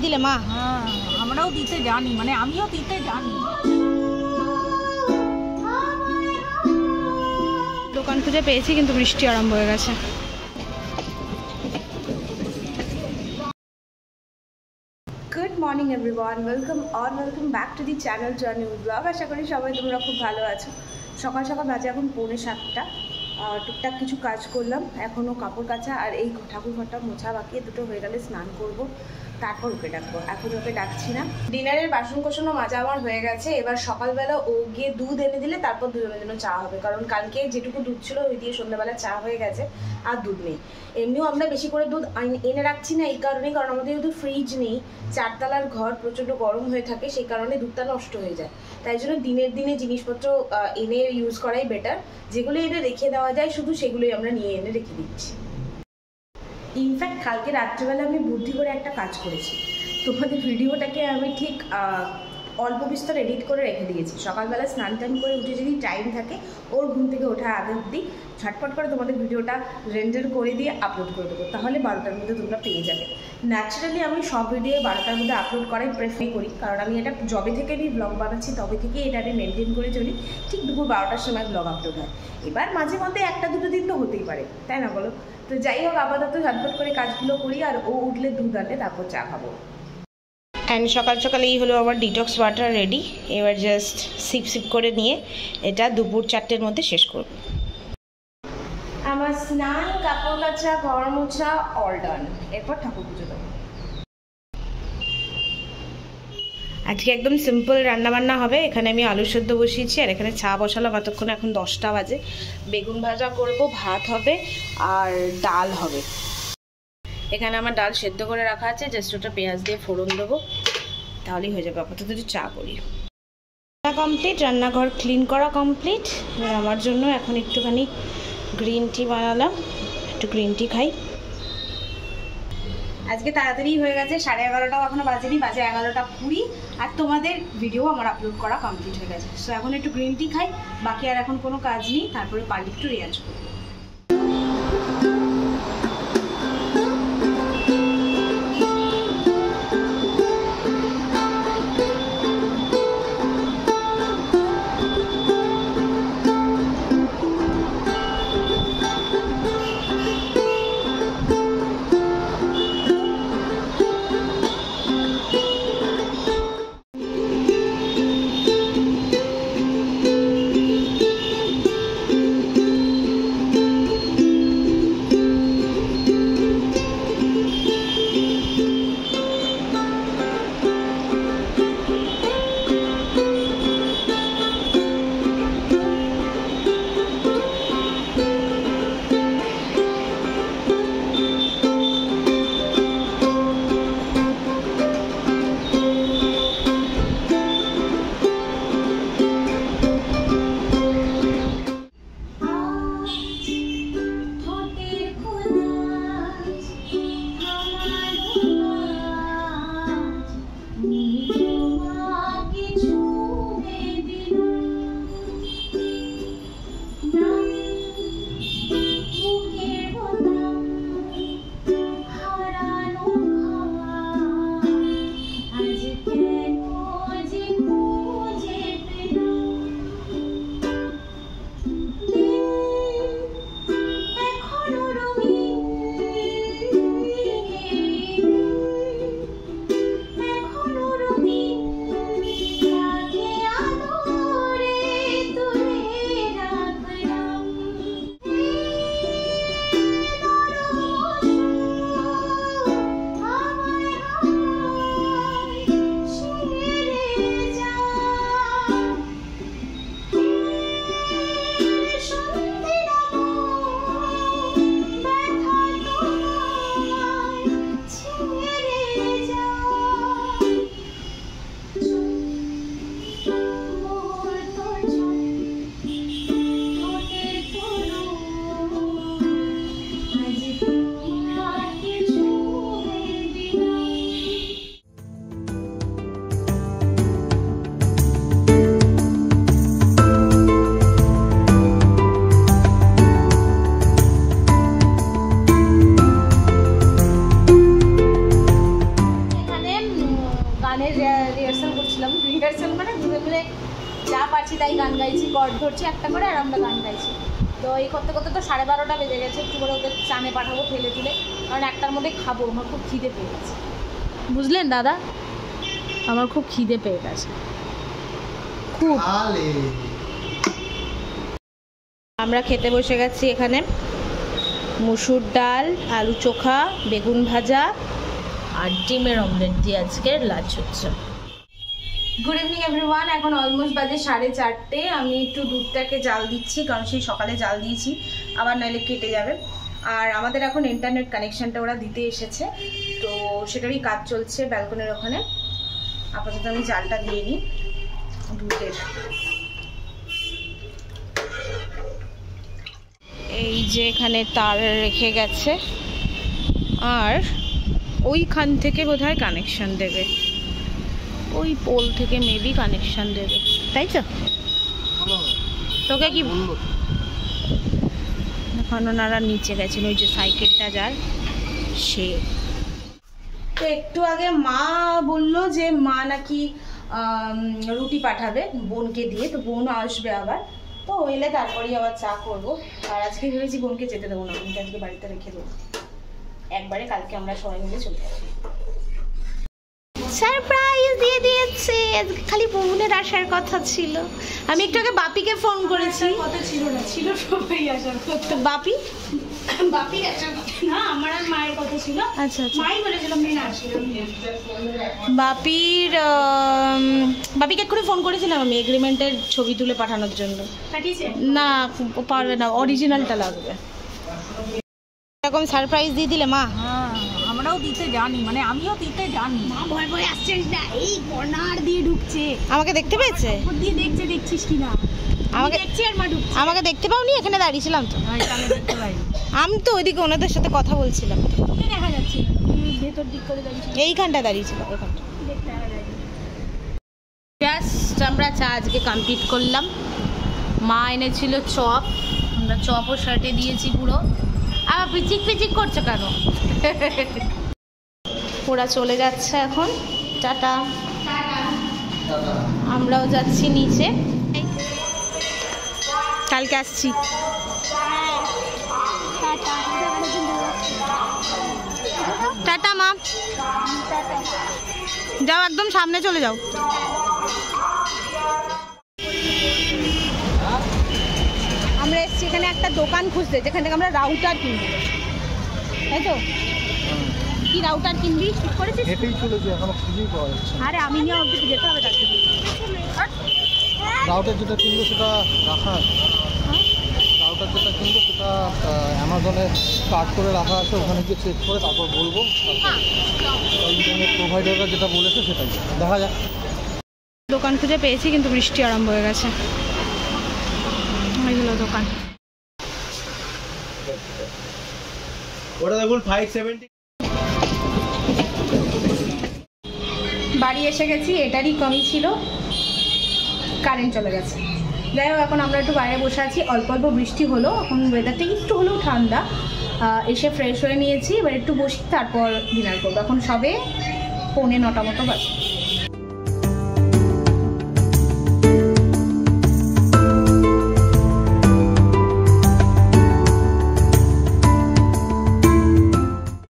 দিলে মা? হ্যাঁ, আমরাও দিতে জানি, মানে আমিও দিতে জানি। দোকান খুঁজে পেয়েছি কিন্তু বৃষ্টি আরম্ভ হয়ে গেছে। Good morning everyone, welcome back to the channel journey blog. আশা করি সবাই তোমরা খুব ভালো আছো। সকাল সকাল বাজে এখন 6:45। টুকটাক কিছু কাজ করলাম, এখনও কাপড় কাচা আর এই ঠাকুর ঘরটা মোছা বাকি, দুটো হয়ে গেলে স্নান করব, তারপর ওকে ডাকবো। এখন ওকে ডাকছি না। ডিনারের বাসন কোসনও মাজা আমার হয়ে গেছে। এবার সকালবেলা ও গিয়ে দুধ এনে দিলে তারপর দুজনের জন্য চা হবে, কারণ কালকে যেটুকু দুধ ছিল ওই দিয়ে সন্ধ্যাবেলা চা হয়ে গেছে, আর দুধ নেই। এমনিও আমরা বেশি করে দুধ এনে রাখছি না এই কারণেই, কারণ আমাদের যেহেতু ফ্রিজ নেই, চারতলার ঘর, প্রচণ্ড গরম হয়ে থাকে, সেই কারণে দুধটা নষ্ট হয়ে যায়। তাই জন্য দিনের দিনে জিনিসপত্র এনে ইউজ করাই বেটার। যেগুলো এনে রেখে দেওয়া যায় শুধু সেগুলোই আমরা নিয়ে এনে রেখে দিচ্ছি। ইনফ্যাক্ট কালকে রাত্রেবেলা আমি বুদ্ধি করে একটা কাজ করেছি। তোমাদের ভিডিওটাকে আমি ঠিক অল্প বিস্তর এডিট করে রেখে দিয়েছি। সকালবেলা স্নান টান করে উঠে যদি টাইম থাকে, ওর ঘুম থেকে ওঠার আগে অবধি ঝটপট করে তোমাদের ভিডিওটা রেন্ডার করে দিয়ে আপলোড করে দেবো, তাহলে 12টার মধ্যে তোমরা পেয়ে যাবে। ন্যাচারালি আমি সব ভিডিও 12টার মধ্যে আপলোড করাই প্রেফার করি, কারণ আমি এটা যবে থেকে আমি ব্লগ বানাচ্ছি তবে থেকে এটা আমি মেনটেন করে চলি। ঠিক দুপুর 12টার সময় ব্লগ আপলোড হয়। এবার মাঝে মধ্যে একটা দুটো দিন তো হতেই পারে, তাই না বলো? তো যাই হোক, আপাতত ঝটপট করে কাজগুলো করি, আর ও উঠলে দুধ আনলে তারপর চা খাবো। অ্যান্ড সকাল সকাল এই হলো আমার ডিটক্স ওয়াটার রেডি। এবার জাস্ট সিপ করে নিয়ে এটা দুপুর 4টের মধ্যে শেষ করব। আমার স্নান, কাপড় কাচা, ঘর মোছা অল ডান। এরপর ঠাকুর পুজো দেবো। আজকে একদম সিম্পল রান্নাবান্না হবে। এখানে আমি আলু সেদ্ধ বসিয়েছি, আর এখানে চা বসালাম এতক্ষণে, এখন 10টা বাজে। বেগুন ভাজা করব, ভাত হবে আর ডাল হবে। এখানে আমার ডাল সেদ্ধ করে রাখা আছে, জাস্ট ওটা পেঁয়াজ দিয়ে ফোড়ন দেবো, তাহলেই হয়ে যাবে। আপাতত একটু চা করি। কমপ্লিট, রান্নাঘর ক্লিন করা কমপ্লিট। আমার জন্য এখন একটুখানি গ্রিন টি বানালাম, একটু গ্রিন টি খাই। আজকে তাড়াতাড়ি হয়ে গেছে, 11:30টাও এখনো বাজেনি, বাজে 11:20, আর তোমাদের ভিডিও আমার আপলোড করা কমপ্লিট হয়ে গেছে। সো এখন একটু গ্রিন টি খাই, বাকি আর এখন কোনো কাজ নেই। তারপরে পারলে একটু রেয়াজ করবো। যাচ্ছি তাই গান গাইছি, কর্ড ধরছি একটা করে আর আমরা গান গাইছি। তো এই করতে করতে তো 12:30 বেজে গেছে। একটু করে ওদের চানে পাঠাবো ফেলে তুলে, কারণ একটার মধ্যে খাবো। আমার খুব খিদে পেয়ে গেছে, বুঝলেন দাদা, আমার খুব খিদে পেয়ে গেছে খুব। আমরা খেতে বসে গেছি। এখানে মুসুর ডাল, আলু চোখা, বেগুন ভাজা আর ডিমের অমলেট দিয়ে আজকের লাঞ্চ হচ্ছে। Good evening everyone. এখন অলমোস্ট বাজে 4:30। আমি একটু দুধটাকে জাল দিচ্ছি, কারণ সেই সকালে জাল দিয়েছি, আবার নাহলে কেটে যাবে। আর আমাদের এখন ইন্টারনেট কানেকশানটা ওরা দিতে এসেছে, তো সেটারই কাজ চলছে ব্যালকনির ওখানে। আপাতত আমি জালটা দিয়ে নিই দুধের। এই যে এখানে তার রেখে গেছে, আর ওইখান থেকে বোধহয় কানেকশান দেবে, ওই পোল থেকে মেবি কানেকশান দেবে, তাই তো? তোকে কি এখন ওনারা নিচে গেছেন, ওই যে সাইকেলটা যার সে। তো একটু আগে মা বললো যে মা নাকি রুটি পাঠাবে বোনকে দিয়ে, তো বোন আসবে আবার, তো এলে তারপরেই আবার চা করবো। আর আজকে ভেবেছি বোনকে যেতে দেবো না, বোনকে আজকে বাড়িতে রেখে দেবো একবারে, কালকে আমরা সবাই মিলে চলে যাবো। সারপ্রাইজ দিয়ে দিয়েছে, খালি বোনের আসার কথা ছিল। আমি একটু আগে বাপিকে ফোন করেছি, কথা ছিল না, ছিল সবাই আসার কথা। বাপি আসার কথা না, আমার আর মায়ের কথা ছিল। আচ্ছা আচ্ছা, মাই বলেছিল মেয়ে আসবে। বাপিকে এক্ষুনি ফোন করেছিলাম আমি, এগ্রিমেন্টের ছবি তুলে পাঠানোর জন্য। পাঠিয়েছে না, পারবে না, অরিজিনালটা লাগবে। এরকম সারপ্রাইজ দিয়ে দিলে মা। হ্যাঁ, আমরাও দিতে জানি, মানে আমিও দিতে জানি। মা ভয় ভয় আসছে না, এই কর্নার দিয়ে ঢুকছে। আমাকে দেখতে পেয়েছে? উপর দিয়ে দেখছে, দেখছিস কিনা? আমাকে দেখছি আর মা ঢুকছে। আমাকে দেখতে পাওনি? এখানে দাঁড়িয়েছিলাম তো। আমি দেখতে পাইনি। আমি তো ওইদিকে ওনাদের সাথে কথা বলছিলাম। কি দেখা যাচ্ছে? ভেতর দিক করে দাঁড়িয়েছি, এইখানটা দাঁড়িয়েছিল, ওইখানটা। দেখতে দেখা যায়। জাস্ট আমরা চা আজকে কমপ্লিট করলাম। মা এনেছিল চপ, আমরা চপও শার্টে দিয়েছি পুরো। আবার পিচিক পিচিক করছো কেন? ওরা চলে যাচ্ছে এখন, টাটা। আমরাও যাচ্ছি নিচে, কালকে আসছি। টাটা মা, যাও একদম সামনে চলে যাও। আমরা এসছি এখানে একটা দোকান খুঁজতে, যেখান থেকে আমরা রাউটার কিনবো, তাই তো? কি রাউটার কিনবি ঠিক করেছিস? হেঁটেই চলেছি, এখনো খুঁজেই পাওয়া যাচ্ছে না। আরে আমি নিয়ে অবধি যেতে হবে তার জন্য। রাউটার যেটা কিনবো সেটা রাখা আছে, রাউটার যেটা কিনবো সেটা অ্যামাজনে কার্ড করে রাখা আছে, ওখানে গিয়ে চেক করে তারপর বলবো। ইন্টারনেট প্রোভাইডাররা যেটা বলেছে সেটাই দেখা যাক। দোকান খুঁজে পেয়েছি, কিন্তু বৃষ্টি আরম্ভ হয়ে গেছে। ওইগুলো দোকান। ওটা দেখুন 570। বাড়ি এসে গেছি, এটারই কমই ছিল, কারেন্ট চলে গেছে। যাই হোক, এখন আমরা একটু বাইরে বসে আছি, অল্প অল্প বৃষ্টি হলো, এখন ওয়েদারটা একটু হলেও ঠান্ডা। এসে ফ্রেশ হয়ে নিয়েছি, এবার একটু বসি, তারপর ডিনার করবো। এখন সবে 9:45 মতো বাজে।